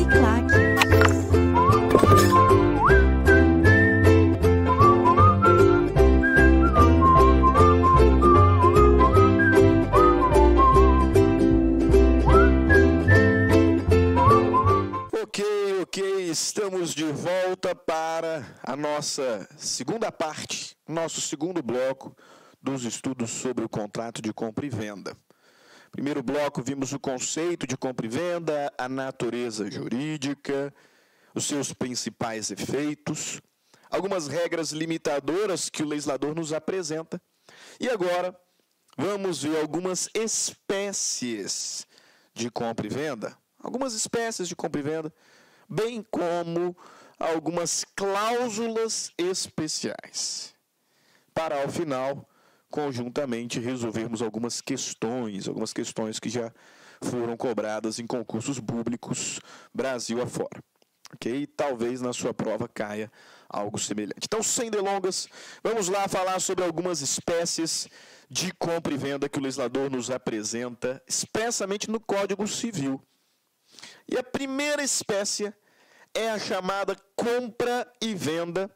Uniclac. Ok, estamos de volta para a nossa segunda parte, nosso segundo bloco dos estudos sobre o contrato de compra e venda. Primeiro bloco, vimos o conceito de compra e venda, a natureza jurídica, os seus principais efeitos, algumas regras limitadoras que o legislador nos apresenta. E agora, vamos ver algumas espécies de compra e venda, bem como algumas cláusulas especiais, para, ao final, conjuntamente resolvermos algumas questões que já foram cobradas em concursos públicos Brasil afora. Ok? Talvez na sua prova caia algo semelhante. Então, sem delongas, vamos lá falar sobre algumas espécies de compra e venda que o legislador nos apresenta, expressamente no Código Civil. E a primeira espécie é a chamada compra e venda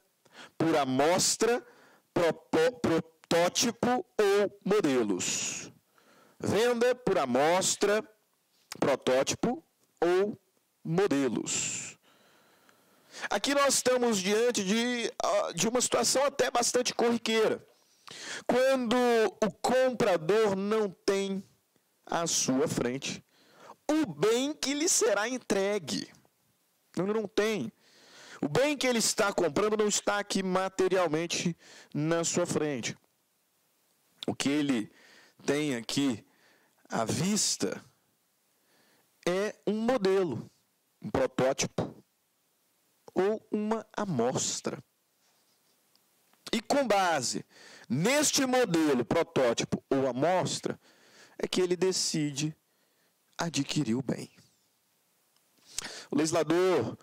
por amostra, protótipo ou modelos. Venda por amostra, protótipo ou modelos. Aqui nós estamos diante de uma situação até bastante corriqueira. Quando o comprador não tem à sua frente o bem que lhe será entregue. Não tem. O bem que ele está comprando não está aqui materialmente na sua frente. O que ele tem aqui à vista é um modelo, um protótipo ou uma amostra. E com base neste modelo, protótipo ou amostra, é que ele decide adquirir o bem. O legislador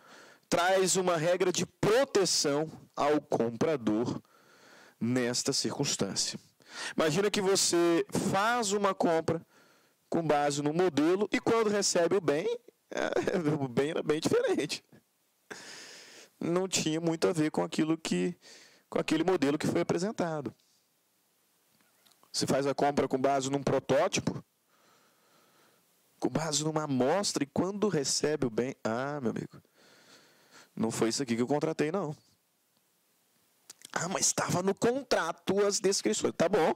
traz uma regra de proteção ao comprador nesta circunstância. Imagina que você faz uma compra com base no modelo e quando recebe o bem era bem diferente. Não tinha muito a ver com aquele modelo que foi apresentado. Você faz a compra com base num protótipo, com base numa amostra, e quando recebe o bem, meu amigo, não foi isso aqui que eu contratei, não. Mas estava no contrato as descrições. Tá bom,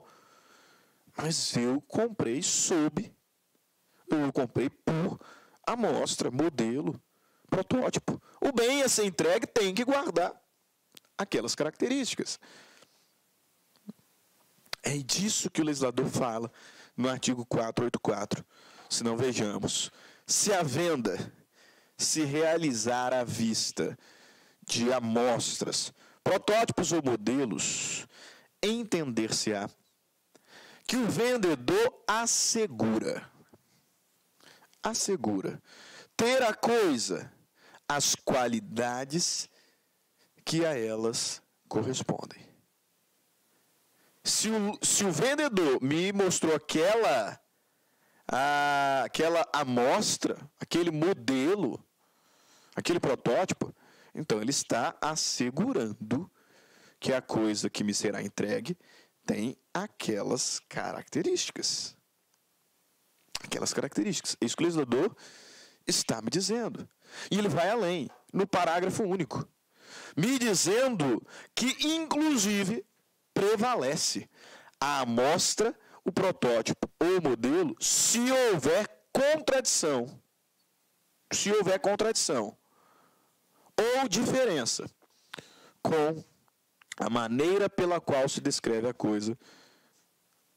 mas eu comprei por amostra, modelo, protótipo. O bem a ser entregue tem que guardar aquelas características. É disso que o legislador fala no artigo 484. Se não, vejamos. Se a venda se realizar à vista de amostras, protótipos ou modelos, entender-se-á que o vendedor assegura ter a coisa as qualidades que a elas correspondem. Se o vendedor me mostrou aquela amostra, aquele modelo, aquele protótipo, então ele está assegurando que a coisa que me será entregue tem aquelas características. É isso que o legislador está me dizendo. E ele vai além, no parágrafo único, me dizendo que, inclusive, prevalece a amostra, o protótipo ou o modelo, se houver contradição ou diferença com a maneira pela qual se descreve a coisa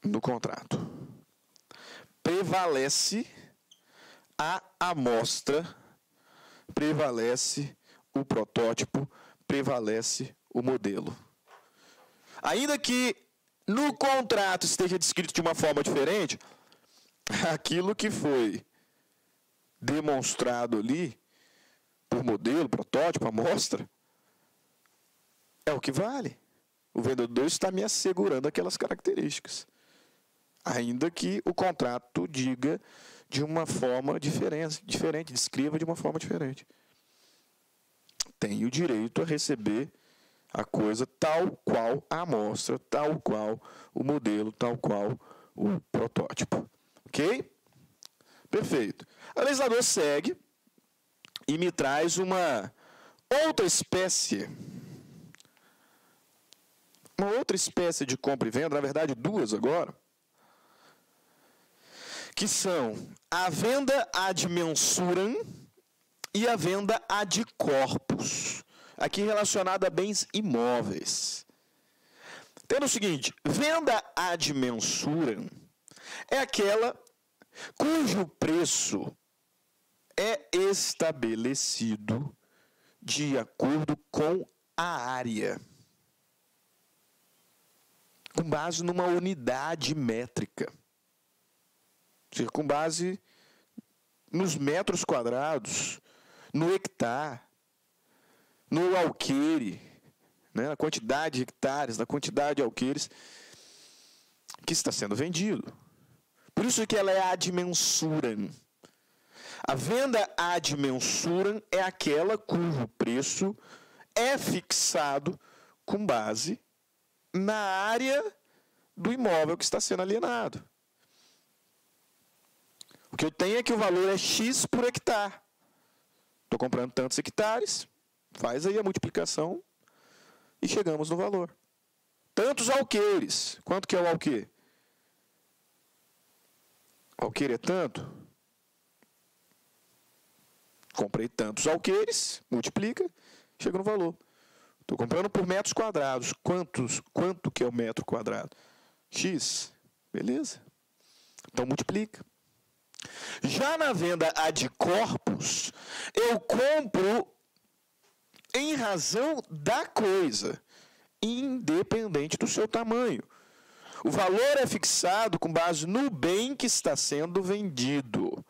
no contrato. Prevalece a amostra, prevalece o protótipo, prevalece o modelo. Ainda que no contrato esteja descrito de uma forma diferente, aquilo que foi demonstrado ali, por modelo, protótipo, amostra, é o que vale. O vendedor está me assegurando aquelas características. Ainda que o contrato diga de uma forma diferente, descreva de uma forma diferente. tem o direito a receber a coisa tal qual a amostra, tal qual o modelo, tal qual o protótipo. Ok? Perfeito. O legislador segue e me traz uma outra espécie de compra e venda, na verdade duas agora, que são a venda ad mensuram e a venda ad corpus, aqui relacionada a bens imóveis. Tendo o seguinte, venda ad mensuram é aquela cujo preço é estabelecido de acordo com a área, com base numa unidade métrica, ou seja, com base nos metros quadrados, no hectare, no alqueire, né, na quantidade de hectares, na quantidade de alqueires que está sendo vendido. Por isso que ela é ad mensuram. A venda ad mensuram é aquela cujo preço é fixado com base na área do imóvel que está sendo alienado. O que eu tenho é que o valor é X por hectare. Estou comprando tantos hectares, faz aí a multiplicação e chegamos no valor. Tantos alqueires. Quanto que é o alqueire? O alqueire é tanto. Comprei tantos alqueires, multiplica, chega no valor. Estou comprando por metros quadrados. Quanto que é o metro quadrado? X. Beleza. Então multiplica. Já na venda ad corpus, eu compro em razão da coisa, independente do seu tamanho. O valor é fixado com base no bem que está sendo vendido,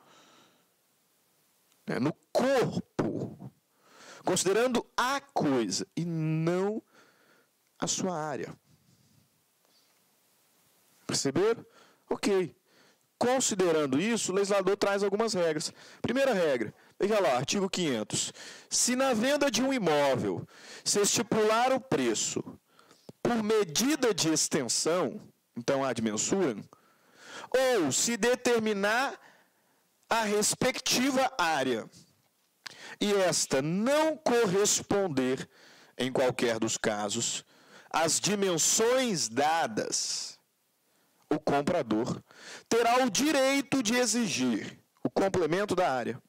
no corpo, considerando a coisa e não a sua área. Perceberam? Ok. Considerando isso, o legislador traz algumas regras. Primeira regra, veja lá, artigo 500. Se na venda de um imóvel se estipular o preço por medida de extensão, então ad mensuram, ou se determinar a respectiva área e esta não corresponder, em qualquer dos casos, às dimensões dadas, o comprador terá o direito de exigir o complemento da área.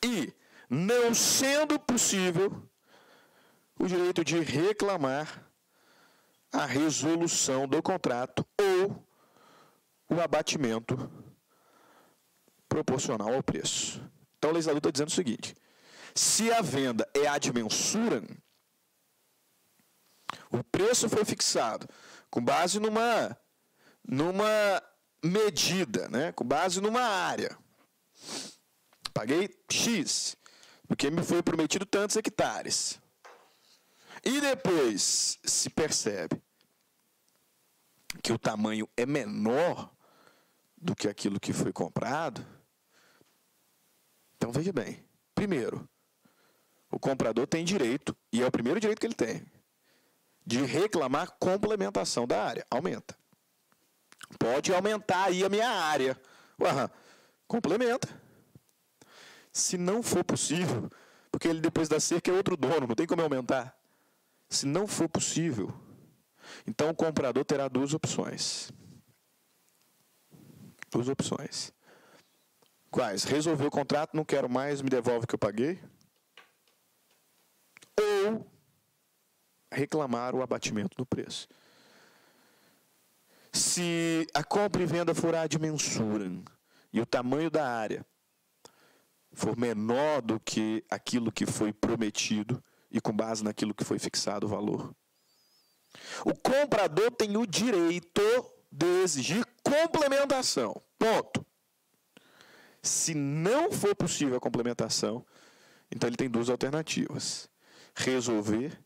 E, não sendo possível, o direito de reclamar a resolução do contrato ou o abatimento proporcional ao preço. Então, o legislador está dizendo o seguinte: se a venda é ad mensuram, o preço foi fixado com base numa medida, né? Com base numa área. Paguei X, porque me foi prometido tantos hectares. E depois se percebe que o tamanho é menor do que aquilo que foi comprado. Então, veja bem. Primeiro, o comprador tem direito, e é o primeiro direito que ele tem, de reclamar complementação da área. Aumenta. Pode aumentar aí a minha área. Ué, complementa. Se não for possível, porque ele depois da cerca é outro dono, não tem como aumentar. Se não for possível, então o comprador terá duas opções. Duas opções. Quais? Resolver o contrato, não quero mais, me devolve o que eu paguei. Ou reclamar o abatimento do preço. Se a compra e venda for ad mensuram e o tamanho da área for menor do que aquilo que foi prometido e com base naquilo que foi fixado o valor, o comprador tem o direito de exigir complementação. Ponto. Se não for possível a complementação, então ele tem duas alternativas. Resolver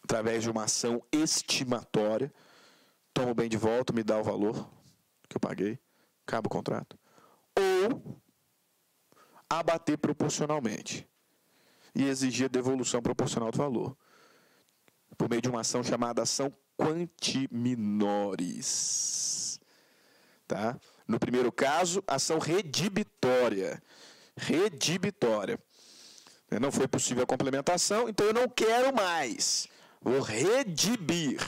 através de uma ação estimatória, toma o bem de volta, me dá o valor que eu paguei, acaba o contrato. Ou abater proporcionalmente e exigir a devolução proporcional do valor, por meio de uma ação chamada ação quanti minores. Tá? No primeiro caso, ação redibitória. Redibitória. Não foi possível a complementação, então eu não quero mais. Vou redibir.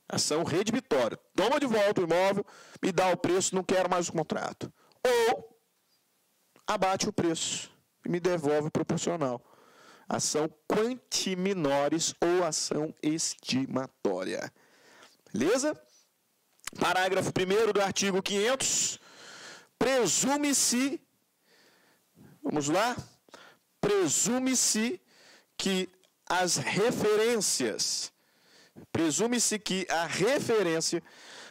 Ação redibitória. Toma de volta o imóvel, me dá o preço, não quero mais o contrato. Ou abate o preço e me devolve proporcional. Ação quanti minores ou ação estimatória. Beleza? Parágrafo 1º do artigo 500. Presume-se, vamos lá? Presume-se que as referências, presume-se que a referência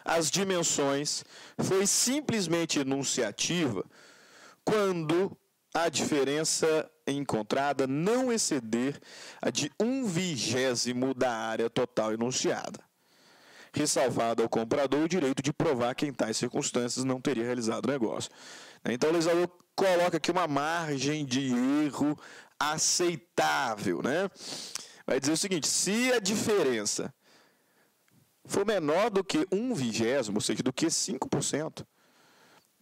às dimensões foi simplesmente enunciativa quando a diferença encontrada não exceder a de 1/20 da área total enunciada, ressalvado ao comprador o direito de provar que em tais circunstâncias não teria realizado o negócio. Então o legislador coloca aqui uma margem de erro aceitável, né? Vai dizer o seguinte: se a diferença for menor do que 1/20, ou seja, do que 5%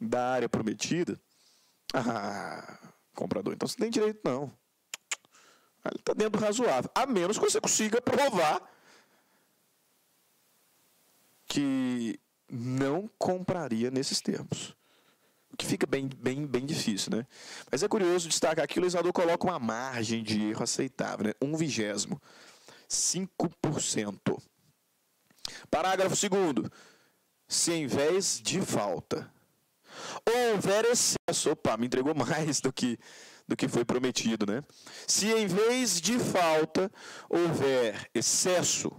da área prometida, comprador, então você não tem direito não. Ele está dentro do razoável, a menos que você consiga provar que não compraria nesses termos. O que fica bem difícil, né? Mas é curioso destacar que o legislador coloca uma margem de erro aceitável, né? 1/20, 5%. Parágrafo 2º. Se em vez de falta houver excesso, me entregou mais do que foi prometido, né? Se em vez de falta houver excesso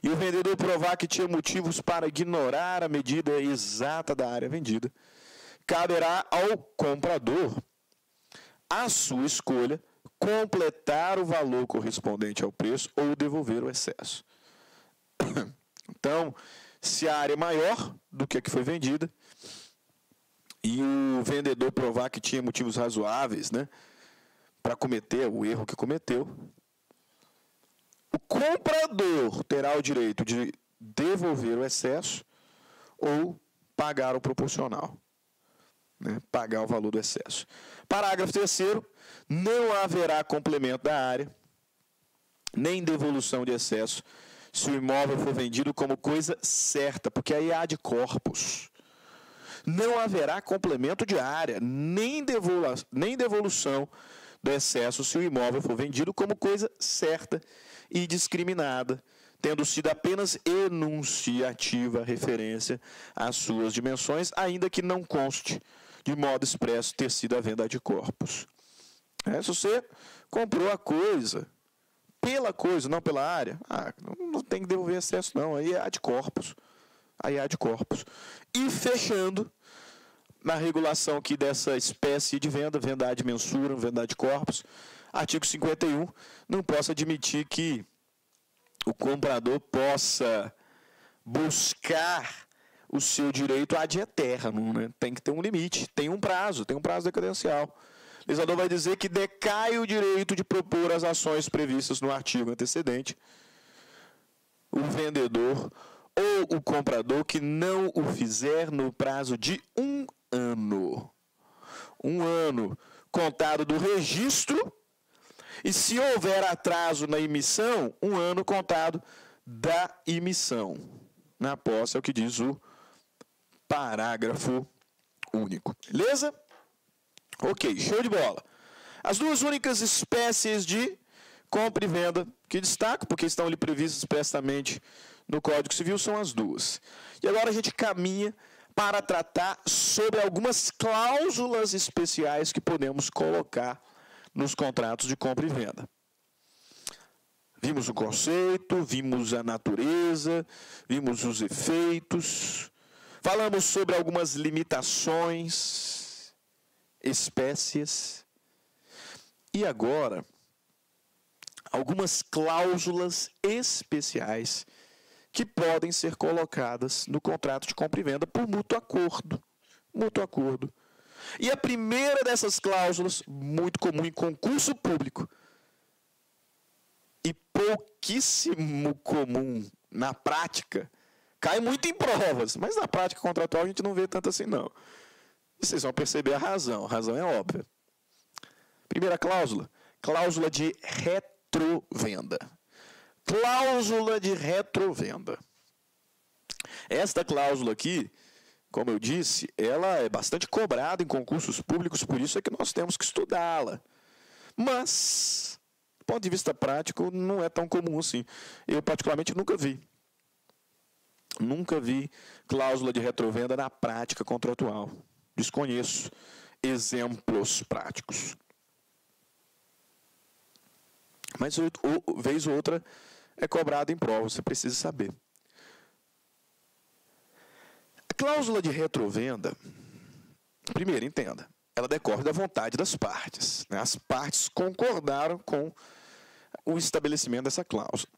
e o vendedor provar que tinha motivos para ignorar a medida exata da área vendida, caberá ao comprador, à sua escolha, completar o valor correspondente ao preço ou devolver o excesso. Então, se a área é maior do que a que foi vendida e o vendedor provar que tinha motivos razoáveis, né, para cometer o erro que cometeu, o comprador terá o direito de devolver o excesso ou pagar o proporcional. Pagar o valor do excesso. Parágrafo 3º. Não haverá complemento da área, nem devolução de excesso, se o imóvel for vendido como coisa certa, porque aí há de corpus. Não haverá complemento de área, nem devolução do excesso, se o imóvel for vendido como coisa certa e discriminada, tendo sido apenas enunciativa a referência às suas dimensões, ainda que não conste de modo expresso ter sido a venda de corpus. Se você comprou a coisa, pela coisa, não pela área, não tem que devolver excesso não, aí é ad corpus. E fechando, na regulação aqui dessa espécie de venda ad mensuram, venda ad corpus, artigo 51, não posso admitir que o comprador possa buscar o seu direito ad aeternum, né? Tem que ter um limite, tem um prazo decadencial. O legislador vai dizer que decai o direito de propor as ações previstas no artigo antecedente o vendedor ou o comprador que não o fizer no prazo de 1 ano. 1 ano contado do registro, e se houver atraso na emissão, 1 ano contado da emissão. Na posse é o que diz o parágrafo único. Beleza? Ok, show de bola. As duas únicas espécies de compra e venda que destaco, porque estão ali previstas expressamente no Código Civil, são as duas. E agora a gente caminha para tratar sobre algumas cláusulas especiais que podemos colocar nos contratos de compra e venda. Vimos o conceito, vimos a natureza, vimos os efeitos, falamos sobre algumas limitações, espécies, e agora algumas cláusulas especiais que podem ser colocadas no contrato de compra e venda por mútuo acordo. E a primeira dessas cláusulas, muito comum em concurso público, e pouquíssimo comum na prática, cai muito em provas, mas na prática contratual a gente não vê tanto assim, não. E vocês vão perceber a razão é óbvia. Primeira cláusula, cláusula de retrovenda. Cláusula de retrovenda. Esta cláusula aqui, como eu disse, ela é bastante cobrada em concursos públicos, por isso é que nós temos que estudá-la. Mas, do ponto de vista prático, não é tão comum assim. Eu, particularmente, nunca vi. Nunca vi cláusula de retrovenda na prática contratual. Desconheço exemplos práticos. Mas, vez ou outra, é cobrado em prova, você precisa saber. A cláusula de retrovenda, primeiro, entenda, ela decorre da vontade das partes. Né? As partes concordaram com o estabelecimento dessa cláusula.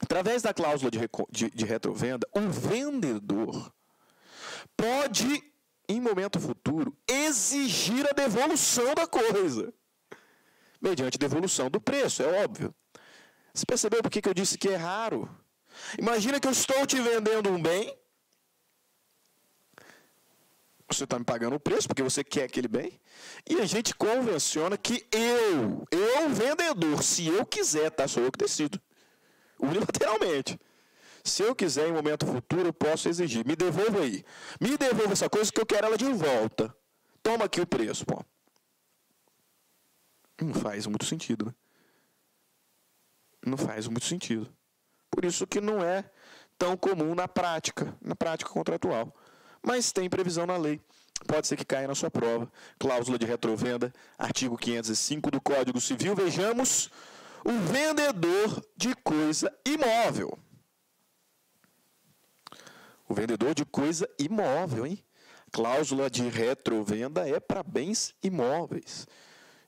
Através da cláusula de retrovenda, o vendedor pode, em momento futuro, exigir a devolução da coisa, mediante devolução do preço, é óbvio. Você percebeu por que eu disse que é raro? Imagina que eu estou te vendendo um bem, você está me pagando o preço porque você quer aquele bem, e a gente convenciona que eu vendedor, se eu quiser, tá? Sou eu que decido. Unilateralmente. Se eu quiser, em momento futuro, eu posso exigir. Me devolva aí. Me devolva essa coisa que eu quero ela de volta. Toma aqui o preço, pô. Não faz muito sentido, né? Não faz muito sentido. Por isso que não é tão comum na prática contratual. Mas tem previsão na lei. Pode ser que caia na sua prova. Cláusula de retrovenda, artigo 505 do Código Civil. Vejamos o vendedor de coisa imóvel. O vendedor de coisa imóvel, hein? Cláusula de retrovenda é para bens imóveis.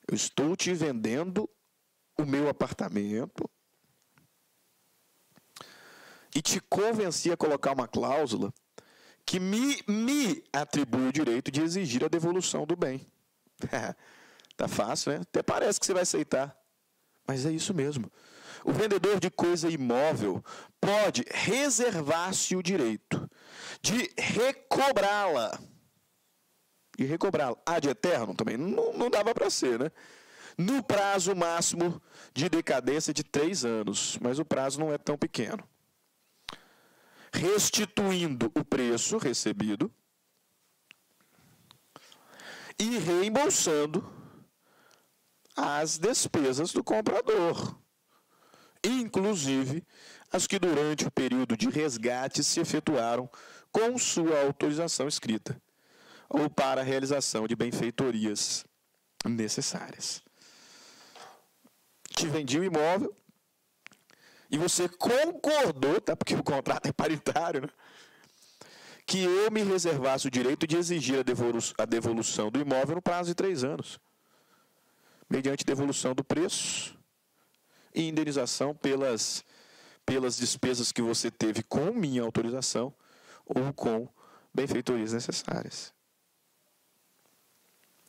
Eu estou te vendendo o meu apartamento e te convenci a colocar uma cláusula que me atribui o direito de exigir a devolução do bem. Tá fácil, né? Até parece que você vai aceitar. Mas é isso mesmo. O vendedor de coisa imóvel pode reservar-se o direito de recobrá-la. E recobrá-la. Ad eterno também não dava para ser, né? No prazo máximo de decadência de 3 anos. Mas o prazo não é tão pequeno. Restituindo o preço recebido e reembolsando as despesas do comprador, inclusive as que durante o período de resgate se efetuaram com sua autorização escrita ou para a realização de benfeitorias necessárias. Te vendi o imóvel e você concordou, tá? Porque o contrato é paritário, né? Que eu me reservasse o direito de exigir a devolução do imóvel no prazo de 3 anos. Mediante devolução do preço e indenização pelas despesas que você teve com minha autorização ou com benfeitorias necessárias.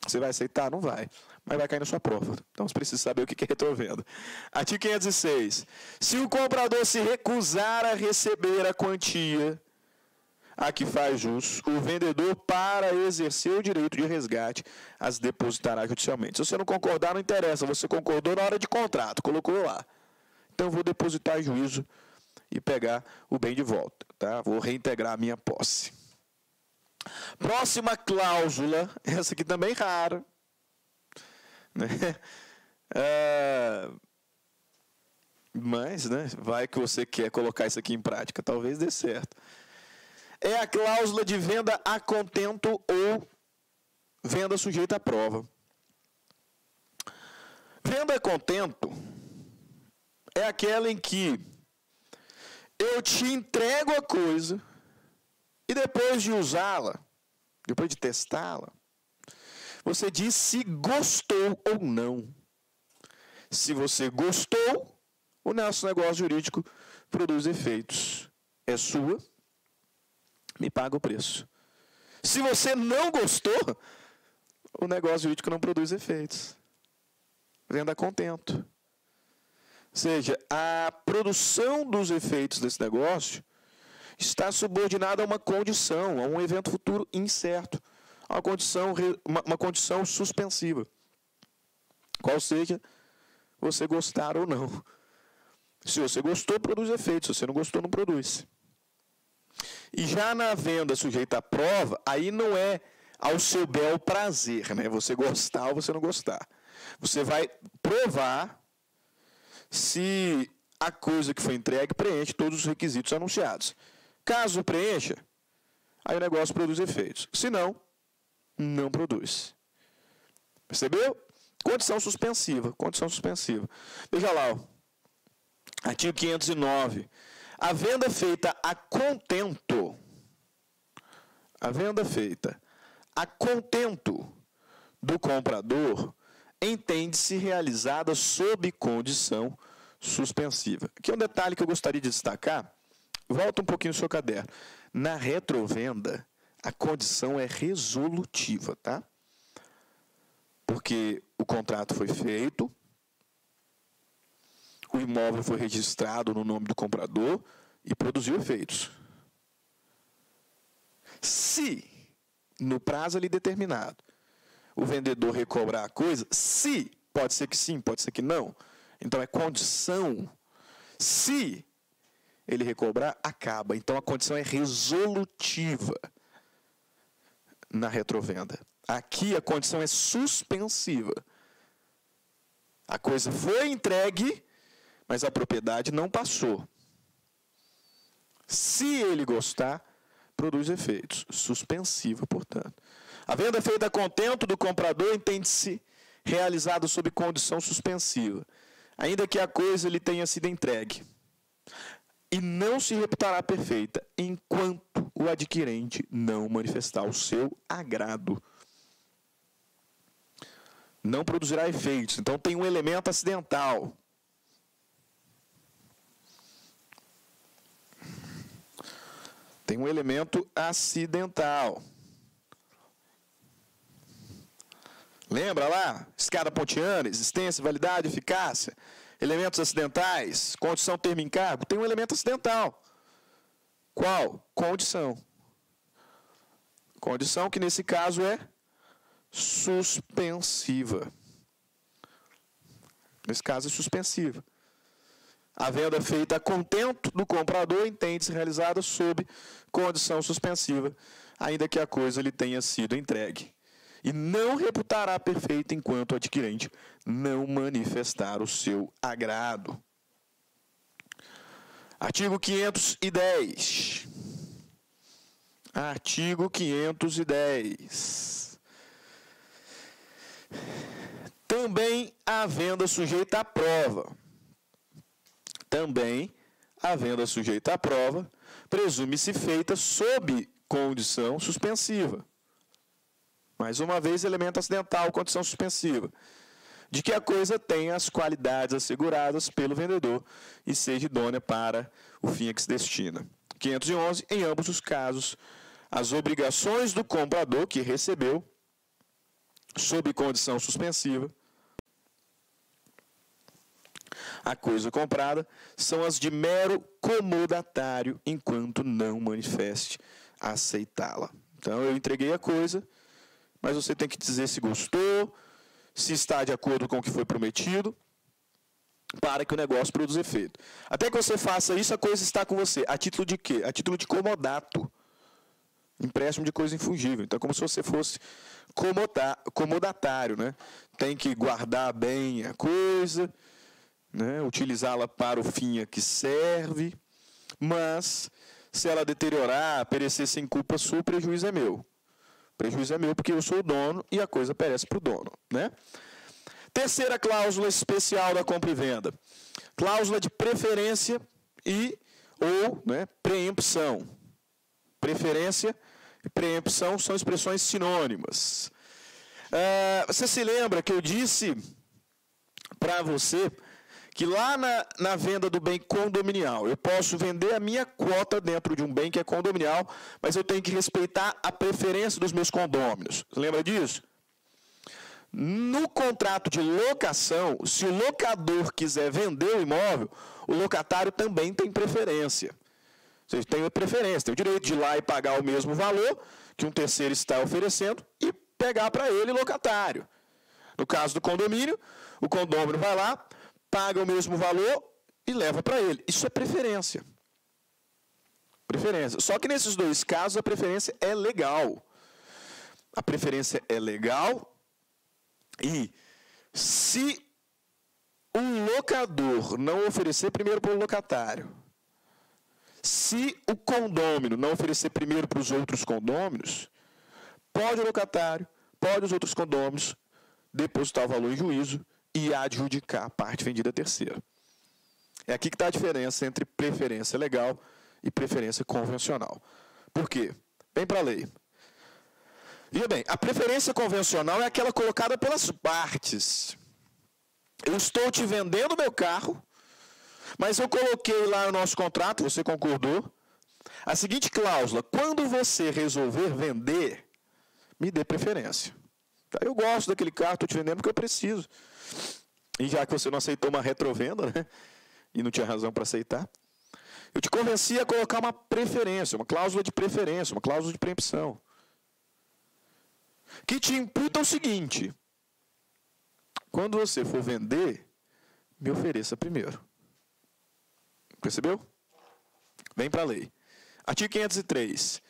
Você vai aceitar? Não vai. Mas vai cair na sua prova. Então você precisa saber o que é retrovenda. Artigo 506. Se o comprador se recusar a receber a quantia a que faz jus, o vendedor, para exercer o direito de resgate, as depositará judicialmente. Se você não concordar, não interessa. Você concordou na hora de contrato, colocou lá. Então, eu vou depositar juízo e pegar o bem de volta. Tá? Vou reintegrar a minha posse. Próxima cláusula, essa aqui também rara. Né? Mas, né, vai que você quer colocar isso aqui em prática, talvez dê certo. É a cláusula de venda a contento ou venda sujeita à prova. Venda a contento é aquela em que eu te entrego a coisa e depois de usá-la, depois de testá-la, você diz se gostou ou não. Se você gostou, o nosso negócio jurídico produz efeitos. É sua, me paga o preço. Se você não gostou, o negócio jurídico não produz efeitos. Venda a contento. Ou seja, a produção dos efeitos desse negócio está subordinada a uma condição, a um evento futuro incerto, a uma condição suspensiva. Qual seja, você gostar ou não. Se você gostou, produz efeitos. Se você não gostou, não produz. E já na venda sujeita à prova, aí não é ao seu bel prazer, né? Você gostar ou você não gostar. Você vai provar se a coisa que foi entregue preenche todos os requisitos anunciados. Caso preencha, aí o negócio produz efeitos. Se não, não produz. Percebeu? Condição suspensiva. Condição suspensiva. Veja lá, ó. Artigo 509. A venda feita a contento. A venda feita a contento do comprador entende-se realizada sob condição suspensiva. Aqui é um detalhe que eu gostaria de destacar. Volta um pouquinho no seu caderno. Na retrovenda, a condição é resolutiva, tá? Porque o contrato foi feito, o imóvel foi registrado no nome do comprador e produziu efeitos. Se, no prazo ali determinado, o vendedor recobrar a coisa, se, pode ser que sim, pode ser que não, então é condição. Se ele recobrar, acaba. Então a condição é resolutiva na retrovenda. Aqui a condição é suspensiva. A coisa foi entregue, mas a propriedade não passou. Se ele gostar, produz efeitos. Suspensiva, portanto. A venda feita a contento do comprador entende-se realizada sob condição suspensiva, ainda que a coisa lhe tenha sido entregue. E não se reputará perfeita, enquanto o adquirente não manifestar o seu agrado. Não produzirá efeitos. Então tem um elemento acidental. Tem um elemento acidental. Lembra lá? Escada pontiana, existência, validade, eficácia. Elementos acidentais, condição, termo, encargo. Tem um elemento acidental. Qual? Condição. Condição que nesse caso é suspensiva. Nesse caso é suspensiva. A venda feita a contento do comprador entende-se realizada sob condição suspensiva, ainda que a coisa lhe tenha sido entregue. E não reputará perfeita enquanto o adquirente não manifestar o seu agrado. Artigo 510. Artigo 510. Também a venda sujeita à prova. Também a venda sujeita à prova presume-se feita sob condição suspensiva. Mais uma vez, elemento acidental, condição suspensiva. De que a coisa tenha as qualidades asseguradas pelo vendedor e seja idônea para o fim a que se destina. 511. Em ambos os casos, as obrigações do comprador que recebeu, sob condição suspensiva, a coisa comprada, são as de mero comodatário, enquanto não manifeste aceitá-la. Então, eu entreguei a coisa, mas você tem que dizer se gostou, se está de acordo com o que foi prometido, para que o negócio produza efeito. Até que você faça isso, a coisa está com você. A título de quê? A título de comodato. Empréstimo de coisa infungível. Então, é como se você fosse comodatário, né? Tem que guardar bem a coisa, né? Utilizá-la para o fim a que serve, mas se ela deteriorar, perecer sem culpa sua, o prejuízo é meu. O prejuízo é meu porque eu sou o dono e a coisa perece para o dono, né? Terceira cláusula especial da compra e venda. Cláusula de preferência ou preempção. Preferência e preempção são expressões sinônimas. Você se lembra que eu disse para você que lá na venda do bem condominial, eu posso vender a minha quota dentro de um bem que é condominial, mas eu tenho que respeitar a preferência dos meus condôminos. Você lembra disso? No contrato de locação, se o locador quiser vender o imóvel, o locatário também tem preferência. Vocês têm preferência, tem o direito de ir lá e pagar o mesmo valor que um terceiro está oferecendo e pegar para ele locatário. No caso do condomínio, o condômino vai lá, paga o mesmo valor e leva para ele. Isso é preferência. Preferência. Só que nesses dois casos a preferência é legal. A preferência é legal e se o locador não oferecer primeiro para o locatário, se o condômino não oferecer primeiro para os outros condôminos, pode o locatário, pode os outros condôminos depositar o valor em juízo e adjudicar a parte vendida a terceiro. É aqui que está a diferença entre preferência legal e preferência convencional. Por quê? Vem para a lei. Veja bem, a preferência convencional é aquela colocada pelas partes. Eu estou te vendendo meu carro, mas eu coloquei lá no nosso contrato, você concordou, a seguinte cláusula: quando você resolver vender, me dê preferência. Eu gosto daquele carro, estou te vendendo porque eu preciso. E já que você não aceitou uma retrovenda, né, e não tinha razão para aceitar, eu te convenci a colocar uma preferência, uma cláusula de preferência, uma cláusula de preempção, que te imputa o seguinte: quando você for vender, me ofereça primeiro. Percebeu? Vem para a lei. Artigo 503.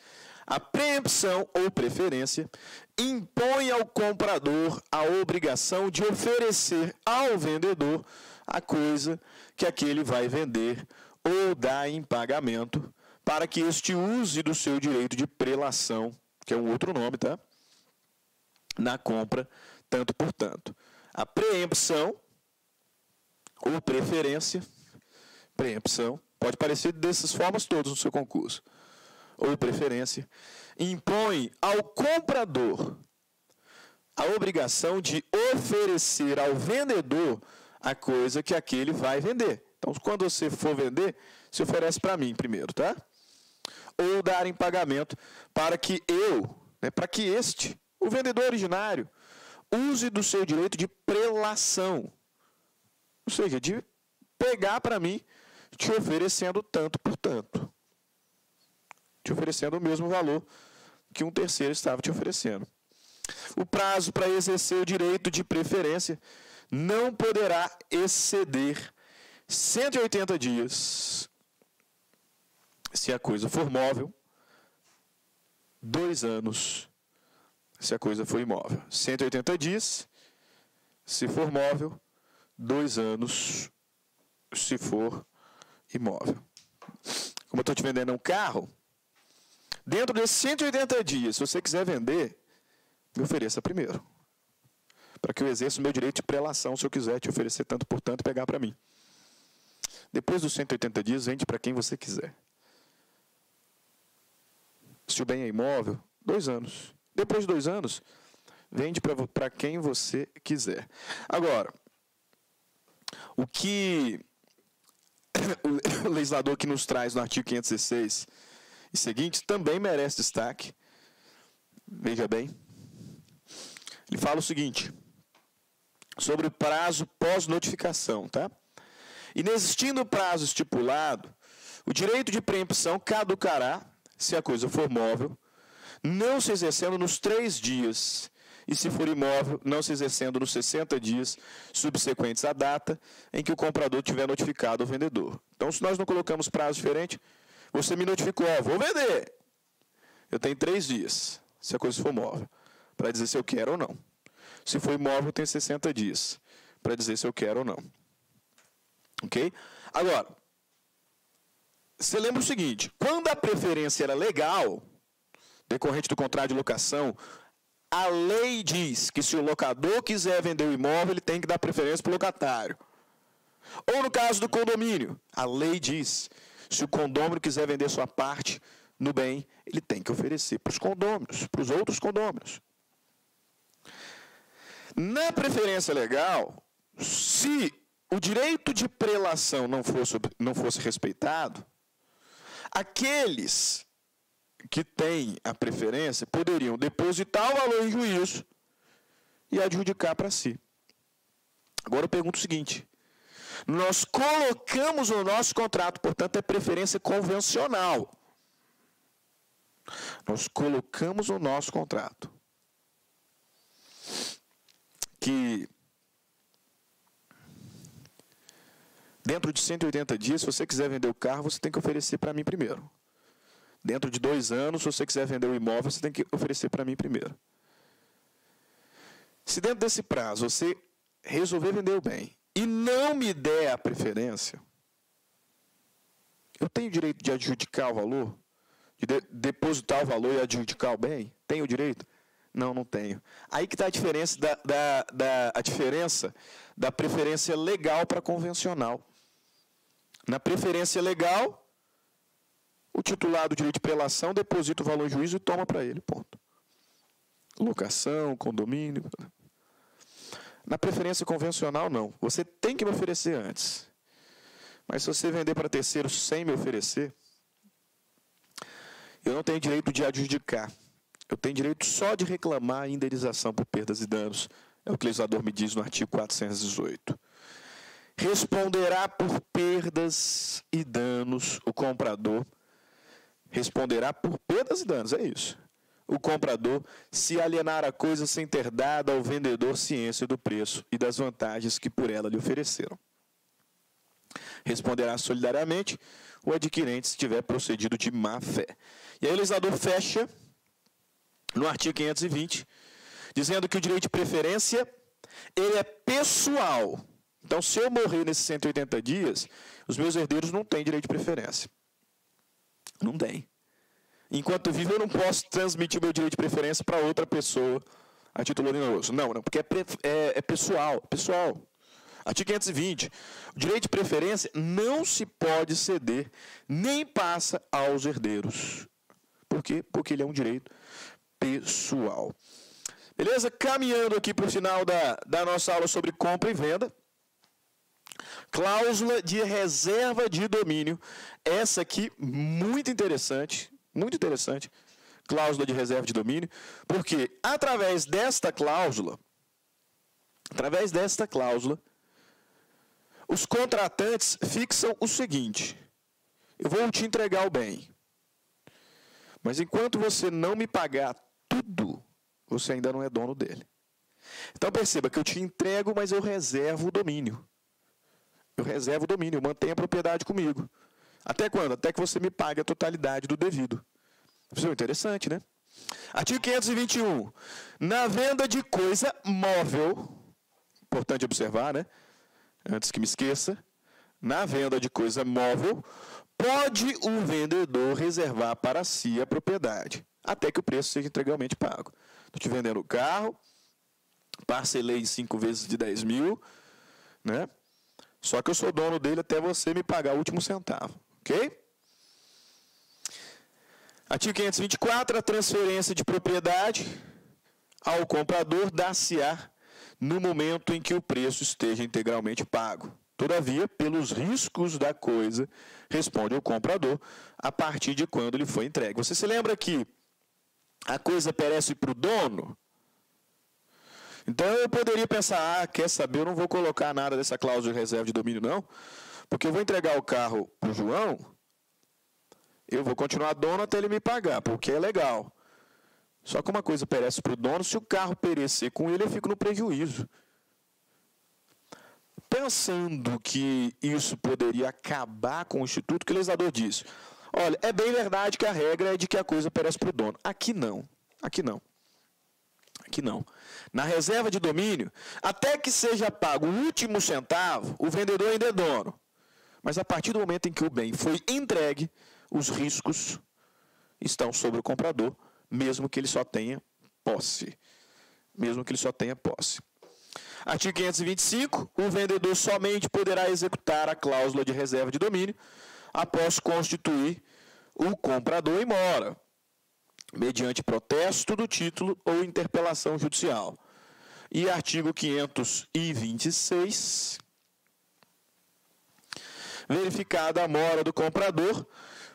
A preempção ou preferência impõe ao comprador a obrigação de oferecer ao vendedor a coisa que aquele vai vender ou dar em pagamento para que este use do seu direito de prelação, que é um outro nome, tá? Na compra, tanto por tanto. A preempção ou preferência, preempção, pode parecer dessas formas todas no seu concurso, ou preferência, impõe ao comprador a obrigação de oferecer ao vendedor a coisa que aquele vai vender. Então, quando você for vender, se oferece para mim primeiro, tá? Ou dar em pagamento para que para que o vendedor originário, use do seu direito de prelação. Ou seja, de pegar para mim, te oferecendo tanto por tanto. Te oferecendo o mesmo valor que um terceiro estava te oferecendo. O prazo para exercer o direito de preferência não poderá exceder 180 dias, se a coisa for móvel, 2 anos, se a coisa for imóvel. 180 dias, se for móvel, 2 anos, se for imóvel. Como eu estou te vendendo um carro, dentro desses 180 dias, se você quiser vender, me ofereça primeiro. Para que eu exerça o meu direito de prelação, se eu quiser te oferecer tanto por tanto e pegar para mim. Depois dos 180 dias, vende para quem você quiser. Se o bem é imóvel, 2 anos. Depois de 2 anos, vende para quem você quiser. Agora, o que o legislador que nos traz no artigo 516 e seguintes também merece destaque. Veja bem. Ele fala o seguinte, sobre o prazo pós-notificação, tá? Inexistindo o prazo estipulado, o direito de preempção caducará, se a coisa for móvel, não se exercendo nos 3 dias, e se for imóvel, não se exercendo nos 60 dias subsequentes à data em que o comprador tiver notificado ao vendedor. Então, se nós não colocamos prazo diferente, você me notificou, vou vender. Eu tenho 3 dias, se a coisa for móvel, para dizer se eu quero ou não. Se for imóvel, eu tenho 60 dias, para dizer se eu quero ou não. Ok? Agora, você lembra o seguinte, quando a preferência era legal, decorrente do contrato de locação, a lei diz que se o locador quiser vender o imóvel, ele tem que dar preferência para o locatário. Ou no caso do condomínio, a lei diz, se o condômino quiser vender sua parte no bem, ele tem que oferecer para os condôminos, para os outros condôminos. Na preferência legal, se o direito de prelação não fosse respeitado, aqueles que têm a preferência poderiam depositar o valor em juízo e adjudicar para si. Agora eu pergunto o seguinte: nós colocamos no nosso contrato, portanto, é preferência convencional. Nós colocamos no nosso contrato que dentro de 180 dias, se você quiser vender o carro, você tem que oferecer para mim primeiro. Dentro de 2 anos, se você quiser vender o imóvel, você tem que oferecer para mim primeiro. Se dentro desse prazo você resolver vender o bem e não me der a preferência, eu tenho o direito de adjudicar o valor? De depositar o valor e adjudicar o bem? Tenho o direito? Não, não tenho. Aí que está a diferença da preferência legal para convencional. Na preferência legal, o titular do direito de prelação deposita o valor em juízo e toma para ele, ponto. Locação, condomínio. Na preferência convencional, não. Você tem que me oferecer antes. Mas se você vender para terceiros sem me oferecer, eu não tenho direito de adjudicar. Eu tenho direito só de reclamar a indenização por perdas e danos. É o que o legislador me diz no artigo 418. Responderá por perdas e danos o comprador. Responderá por perdas e danos, é isso. O comprador, se alienar a coisa sem ter dado ao vendedor ciência do preço e das vantagens que por ela lhe ofereceram. Responderá solidariamente o adquirente se tiver procedido de má fé. E aí o legislador fecha no artigo 520, dizendo que o direito de preferência ele é pessoal. Então, se eu morrer nesses 180 dias, os meus herdeiros não têm direito de preferência. Não tem. Enquanto vivo, eu não posso transmitir meu direito de preferência para outra pessoa a título oneroso. Não, porque é pessoal. Pessoal. Artigo 520. O direito de preferência não se pode ceder, nem passa aos herdeiros. Por quê? Porque ele é um direito pessoal. Beleza? Caminhando aqui para o final da nossa aula sobre compra e venda. Cláusula de reserva de domínio. Essa aqui, muito interessante. Muito interessante. Cláusula de reserva de domínio. Porque através desta cláusula, os contratantes fixam o seguinte: eu vou te entregar o bem, mas enquanto você não me pagar tudo, você ainda não é dono dele. Então perceba que eu te entrego, mas eu reservo o domínio. Eu reservo o domínio, eu mantenho a propriedade comigo. Até quando? Até que você me pague a totalidade do devido. Isso é interessante, né? Artigo 521. Na venda de coisa móvel, importante observar, né? Antes que me esqueça, na venda de coisa móvel, pode o vendedor reservar para si a propriedade, até que o preço seja integralmente pago. Estou te vendendo o carro, parcelei em 5 vezes de 10 mil, né? Só que eu sou dono dele até você me pagar o último centavo, ok? Artigo 524, a transferência de propriedade ao comprador dar-se-á no momento em que o preço esteja integralmente pago. Todavia, pelos riscos da coisa, responde o comprador a partir de quando lhe foi entregue. Você se lembra que a coisa perece para o dono? Então eu poderia pensar, quer saber, eu não vou colocar nada dessa cláusula de reserva de domínio não, porque eu vou entregar o carro para o João, eu vou continuar dono até ele me pagar, porque é legal. Só que uma coisa perece para o dono, se o carro perecer com ele, eu fico no prejuízo. Pensando que isso poderia acabar com o Instituto, que o legislador diz: olha, é bem verdade que a regra é de que a coisa perece para o dono. Aqui não. Aqui não. Aqui não. Na reserva de domínio, até que seja pago o último centavo, o vendedor ainda é dono. Mas a partir do momento em que o bem foi entregue, os riscos estão sobre o comprador, mesmo que ele só tenha posse. Mesmo que ele só tenha posse. Artigo 525, o vendedor somente poderá executar a cláusula de reserva de domínio após constituir o comprador em mora, mediante protesto do título ou interpelação judicial. E artigo 526, verificada a mora do comprador,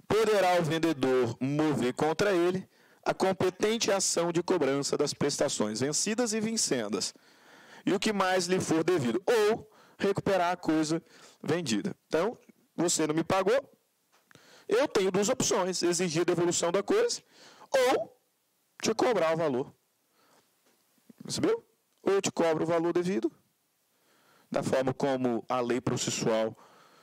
poderá o vendedor mover contra ele a competente ação de cobrança das prestações vencidas e vincendas, e o que mais lhe for devido, ou recuperar a coisa vendida. Então, você não me pagou, eu tenho duas opções: exigir a devolução da coisa ou te cobrar o valor. Percebeu? Ou eu te cobro o valor devido, da forma como a lei processual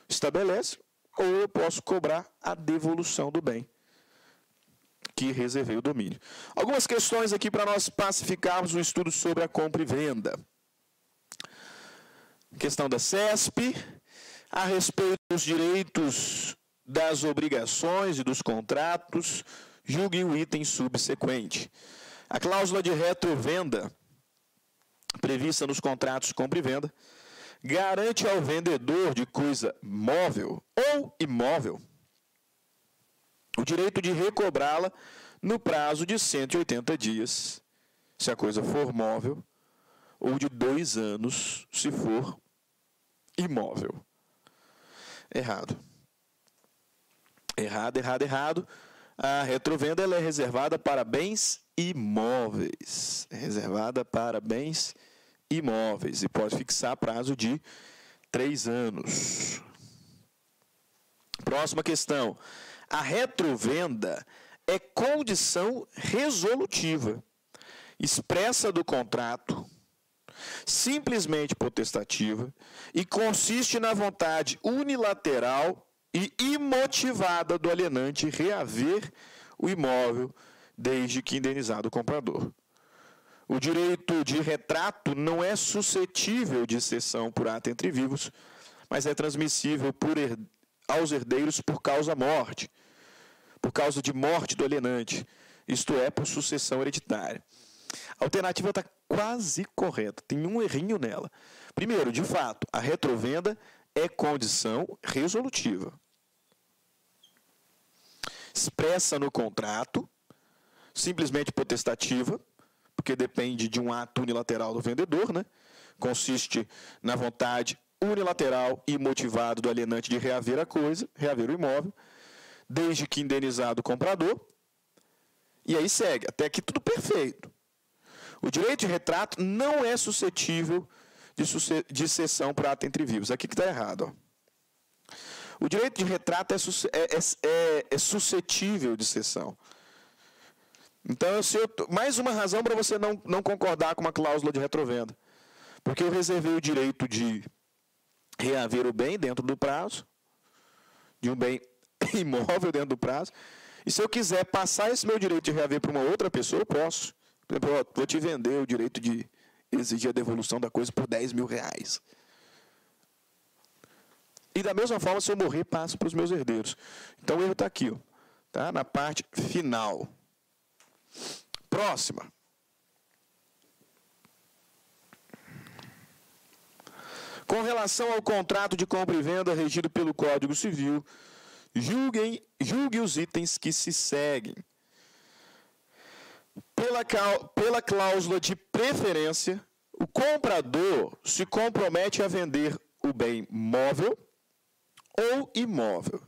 estabelece, ou eu posso cobrar a devolução do bem que reservei o domínio. Algumas questões aqui para nós pacificarmos o estudo sobre a compra e venda. Questão da CESP, a respeito dos direitos, das obrigações e dos contratos, julgue o item subsequente. A cláusula de retrovenda, prevista nos contratos de compra e venda, garante ao vendedor de coisa móvel ou imóvel o direito de recobrá-la no prazo de 180 dias, se a coisa for móvel, ou de 2 anos, se for imóvel. Errado. Errado. A retrovenda ela é reservada para bens imóveis. É reservada para bens imóveis e pode fixar prazo de 3 anos. Próxima questão. A retrovenda é condição resolutiva, expressa do contrato, simplesmente potestativa, e consiste na vontade unilateral e imotivada do alienante reaver o imóvel desde que indenizado o comprador. O direito de retrato não é suscetível de cessão por ato entre vivos, mas é transmissível aos herdeiros por causa-morte, por causa de morte do alienante, isto é, por sucessão hereditária. A alternativa está quase correta, tem um errinho nela. Primeiro, de fato, a retrovenda é condição resolutiva. Expressa no contrato, simplesmente potestativa, porque depende de um ato unilateral do vendedor, né? Consiste na vontade unilateral e motivada do alienante de reaver a coisa, reaver o imóvel, desde que indenizado o comprador, e aí segue, até aqui tudo perfeito. O direito de retrato não é suscetível de cessão por ato entre vivos. Aqui que está errado. Ó. O direito de retrato é suscetível de cessão. Então, mais uma razão para você não concordar com uma cláusula de retrovenda. Porque eu reservei o direito de reaver o bem dentro do prazo, de um bem imóvel dentro do prazo, e se eu quiser passar esse meu direito de reaver para uma outra pessoa, eu posso. Por exemplo, vou te vender o direito de exigir a devolução da coisa por R$10.000. E da mesma forma, se eu morrer, passo para os meus herdeiros. Então o erro está aqui, ó, tá? Na parte final. Próxima. Com relação ao contrato de compra e venda regido pelo Código Civil, julgue os itens que se seguem. Pela cláusula de preferência, o comprador se compromete a vender o bem móvel ou imóvel,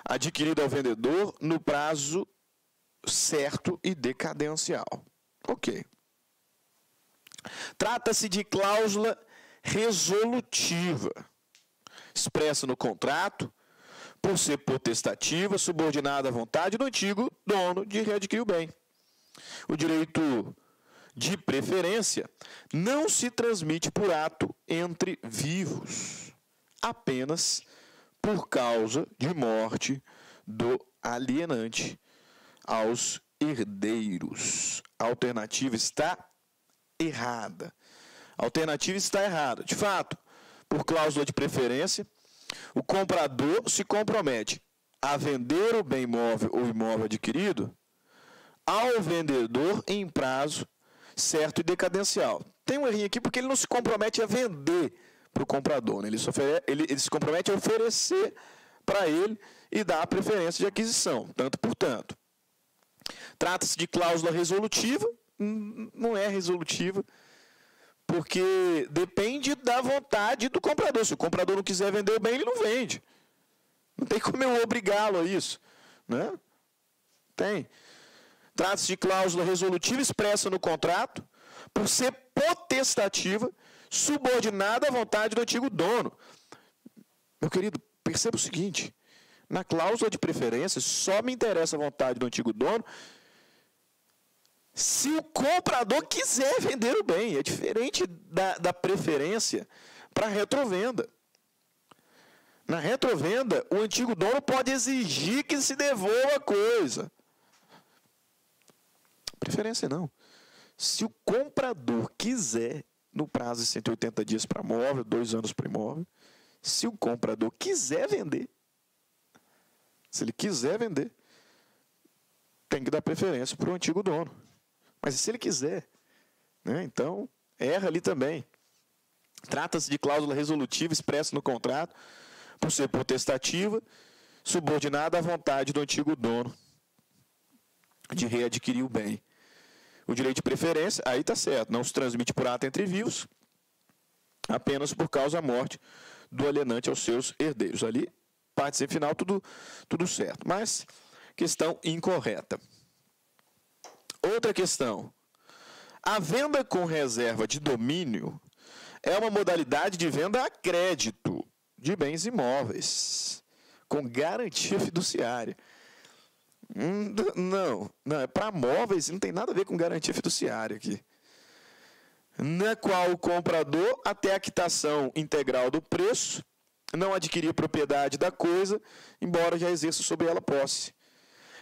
adquirido ao vendedor no prazo certo e decadencial. Ok. Trata-se de cláusula resolutiva, expressa no contrato, por ser potestativa, subordinada à vontade do antigo dono de readquirir o bem. O direito de preferência não se transmite por ato entre vivos, apenas por causa de morte do alienante aos herdeiros. A alternativa está errada. A alternativa está errada. De fato, por cláusula de preferência, o comprador se compromete a vender o bem móvel ou imóvel adquirido ao vendedor em prazo certo e decadencial. Tem um errinho aqui porque ele não se compromete a vender para o comprador, né? Ele se compromete a oferecer para ele e dar a preferência de aquisição, tanto por tanto. Trata-se de cláusula resolutiva, não é resolutiva, Porque depende da vontade do comprador. Se o comprador não quiser vender o bem, ele não vende. Não tem como eu obrigá-lo a isso, né? Tem. Trata-se de cláusula resolutiva expressa no contrato, por ser potestativa, subordinada à vontade do antigo dono. Meu querido, perceba o seguinte: na cláusula de preferência, só me interessa a vontade do antigo dono se o comprador quiser vender o bem. É diferente da preferência para retrovenda. Na retrovenda, o antigo dono pode exigir que se devolva a coisa. Preferência não. Se o comprador quiser, no prazo de 180 dias para imóvel, 2 anos para imóvel, se o comprador quiser vender, se ele quiser vender, tem que dar preferência para o antigo dono. Mas se ele quiser, né, então erra ali também. Trata-se de cláusula resolutiva expressa no contrato, por ser potestativa, subordinada à vontade do antigo dono de readquirir o bem. O direito de preferência, aí está certo, não se transmite por ato entre vivos, apenas por causa da morte do alienante aos seus herdeiros. Ali, parte sem final, tudo certo. Mas, questão incorreta. Outra questão. A venda com reserva de domínio é uma modalidade de venda a crédito de bens imóveis, com garantia fiduciária. Não, é para móveis, não tem nada a ver com garantia fiduciária aqui. Na qual o comprador, até a quitação integral do preço, não adquirir propriedade da coisa, embora já exerça sobre ela posse.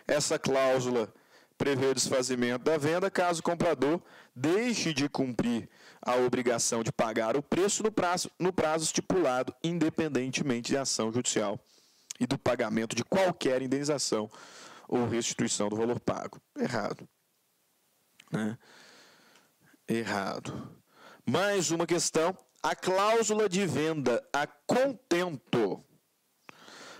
Essa cláusula prevê o desfazimento da venda caso o comprador deixe de cumprir a obrigação de pagar o preço no prazo estipulado, independentemente de ação judicial e do pagamento de qualquer indenização ou restituição do valor pago. Errado. Né? Errado. Mais uma questão. A cláusula de venda a contento.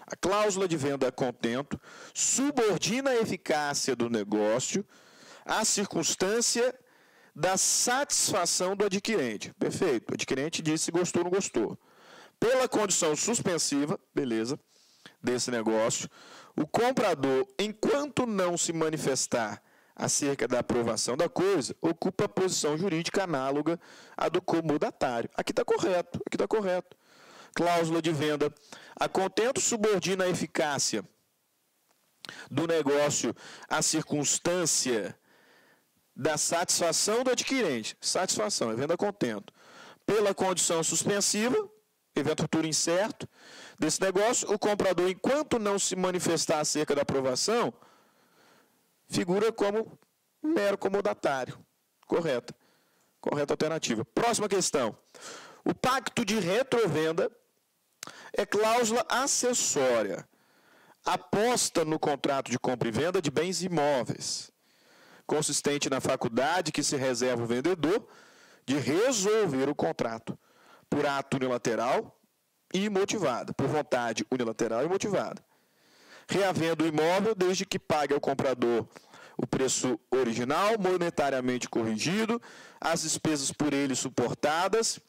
A cláusula de venda a contento subordina a eficácia do negócio à circunstância da satisfação do adquirente. Perfeito. O adquirente disse se gostou ou não gostou. Pela condição suspensiva, beleza, desse negócio, o comprador, enquanto não se manifestar acerca da aprovação da coisa, ocupa a posição jurídica análoga à do comodatário. Aqui está correto, aqui está correto. Cláusula de venda a contento subordina a eficácia do negócio à circunstância da satisfação do adquirente. Satisfação, é venda a contento. Pela condição suspensiva, evento futuro incerto, desse negócio, o comprador, enquanto não se manifestar acerca da aprovação, figura como mero comodatário. Correta. Correta alternativa. Próxima questão. O pacto de retrovenda é cláusula acessória, aposta no contrato de compra e venda de bens imóveis, consistente na faculdade que se reserva o vendedor de resolver o contrato por ato unilateral e motivado, por vontade unilateral e motivada, reavendo o imóvel desde que pague ao comprador o preço original, monetariamente corrigido, as despesas por ele suportadas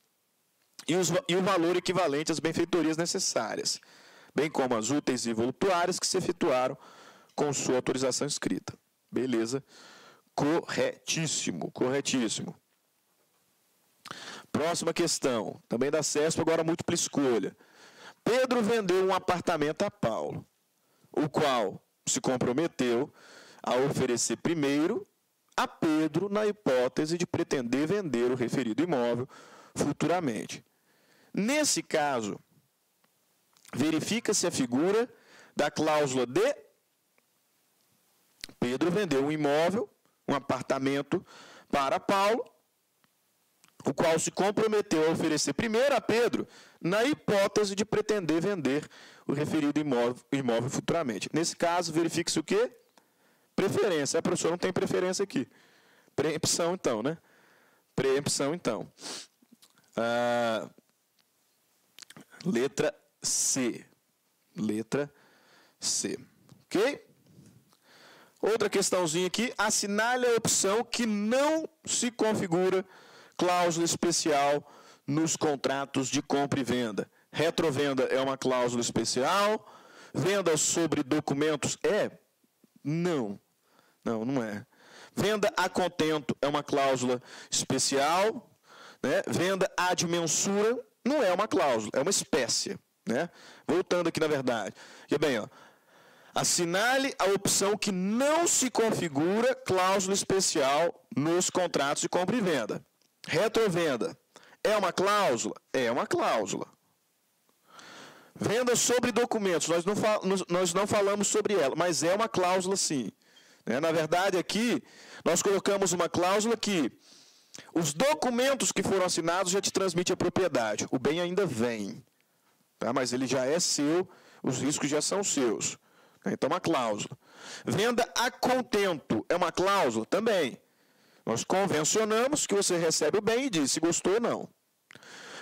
e o valor equivalente às benfeitorias necessárias, bem como as úteis e voluptuárias que se efetuaram com sua autorização escrita. Beleza? Corretíssimo, corretíssimo. Próxima questão, também da CESP, agora múltipla escolha. Pedro vendeu um apartamento a Paulo, o qual se comprometeu a oferecer primeiro a Pedro na hipótese de pretender vender o referido imóvel futuramente. Nesse caso, verifica-se a figura da cláusula de Pedro vendeu um imóvel, um apartamento para Paulo, o qual se comprometeu a oferecer primeiro a Pedro na hipótese de pretender vender o referido imóvel futuramente. Nesse caso, verifique-se o quê? Preferência. A professora não tem preferência aqui. Preempção, então, né? Preempção, então. Letra C. Letra C. Ok? Outra questãozinha aqui. Assinale a opção que não se configura cláusula especial nos contratos de compra e venda. Retrovenda é uma cláusula especial. Venda sobre documentos é? Não. Não é. Venda a contento é uma cláusula especial. Né? Venda ad mensura não é uma cláusula, é uma espécie. Né? Voltando aqui na verdade. E bem, ó, assinale a opção que não se configura cláusula especial nos contratos de compra e venda. Retrovenda é uma cláusula? É uma cláusula. Venda sobre documentos, nós não falamos sobre ela, mas é uma cláusula sim. Na verdade, aqui, nós colocamos uma cláusula que os documentos que foram assinados já te transmitem a propriedade. O bem ainda vem, tá? Mas ele já é seu, os riscos já são seus. Então, uma cláusula. Venda a contento é uma cláusula? Também. Nós convencionamos que você recebe o bem e diz se gostou ou não.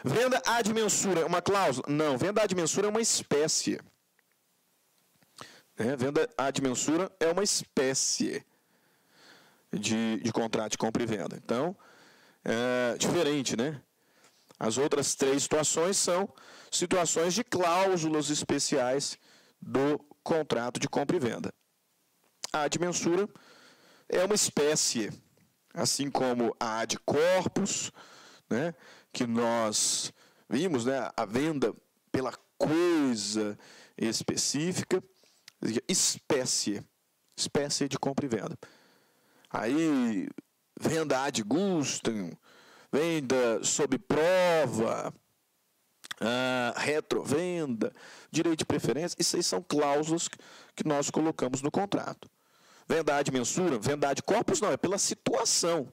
Venda ad mensura é uma cláusula? Não, venda ad mensura é uma espécie. Venda ad mensura é uma espécie de contrato de compra e venda. Então, é diferente, né? As outras três situações são situações de cláusulas especiais do contrato de compra e venda. A ad mensura é uma espécie, assim como a ad corpus, né, que nós vimos, né, a venda pela coisa específica, espécie de compra e venda. Aí, venda ad gustem, venda sob prova, retrovenda, direito de preferência, isso aí são cláusulas que nós colocamos no contrato. Venda ad mensura, venda ad corpus não, é pela situação.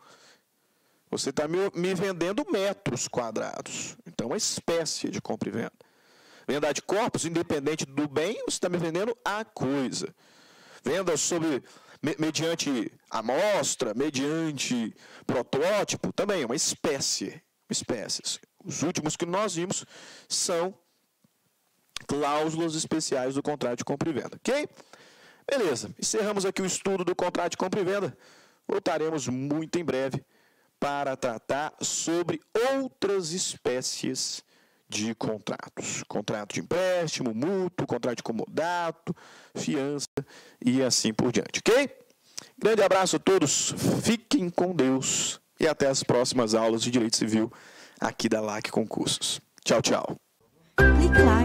Você está me vendendo metros quadrados. Então, é uma espécie de compra e venda. Venda ad corpus, independente do bem, você está me vendendo a coisa. Venda mediante amostra, mediante protótipo, também é uma espécie. Espécies. Os últimos que nós vimos são cláusulas especiais do contrato de compra e venda. Ok? Beleza. Encerramos aqui o estudo do contrato de compra e venda. Voltaremos muito em breve para tratar sobre outras espécies de contratos. Contrato de empréstimo, mútuo, contrato de comodato, fiança e assim por diante. Ok? Grande abraço a todos. Fiquem com Deus. E até as próximas aulas de Direito Civil aqui da LAC Concursos. Tchau, tchau. Clique lá.